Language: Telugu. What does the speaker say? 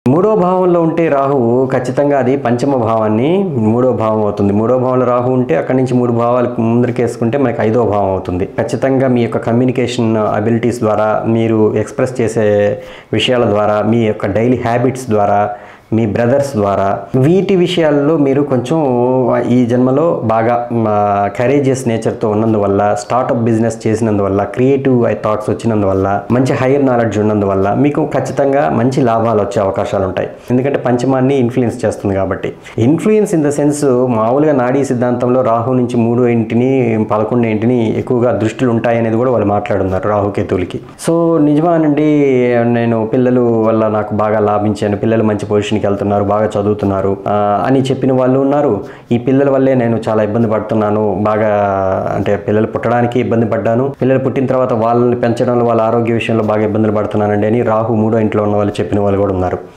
మూడో భావంలో ఉంటే రాహువు ఖచ్చితంగా అది పంచమ భావాన్ని మూడో భావం అవుతుంది. మూడో భావంలో రాహు ఉంటే అక్కడి నుంచి 3 భావాలు ముందరికేసుకుంటే మనకి 5వ భావం అవుతుంది. ఖచ్చితంగా మీ యొక్క కమ్యూనికేషన్ అబిలిటీస్ ద్వారా, మీరు ఎక్స్ప్రెస్ చేసే విషయాల ద్వారా, మీ యొక్క డైలీ హ్యాబిట్స్ ద్వారా, మీ బ్రదర్స్ ద్వారా, వీటి విషయాల్లో మీరు కొంచెం ఈ జన్మలో బాగా కరేజియస్ నేచర్తో ఉన్నందువల్ల, స్టార్టప్ బిజినెస్ చేసినందువల్ల, క్రియేటివ్ థాట్స్ వచ్చినందువల్ల, మంచి హైయర్ నాలెడ్జ్ ఉన్నందువల్ల మీకు ఖచ్చితంగా మంచి లాభాలు వచ్చే అవకాశాలు ఉంటాయి. ఎందుకంటే పంచమాన్ని ఇన్ఫ్లుయెన్స్ చేస్తుంది కాబట్టి. ఇన్ఫ్లుయెన్స్ ఇన్ ద సెన్స్ మామూలుగా నాడీ సిద్ధాంతంలో రాహు నుంచి 3 ఇంటిని 11 ఇంటిని ఎక్కువగా దృష్టిలు ఉంటాయి అనేది కూడా వాళ్ళు మాట్లాడున్నారు రాహుకేతువులకి. సో నిజమానండి, నేను పిల్లలు వల్ల నాకు బాగా లాభించాను, పిల్లలు మంచి పొజిషన్ వెళ్తున్నారు, బాగా చదువుతున్నారు అని చెప్పిన వాళ్ళు ఉన్నారు. ఈ పిల్లల వల్లే నేను చాలా ఇబ్బంది పడుతున్నాను, బాగా అంటే పిల్లలు పుట్టడానికి ఇబ్బంది పడ్డాను, పిల్లలు పుట్టిన తర్వాత వాళ్ళని పెంచడంలో, వాళ్ళ ఆరోగ్య విషయంలో బాగా ఇబ్బందులు పడుతున్నానండి అని రాహు 3వ ఇంట్లో ఉన్న వాళ్ళు చెప్పిన వాళ్ళు కూడా ఉన్నారు.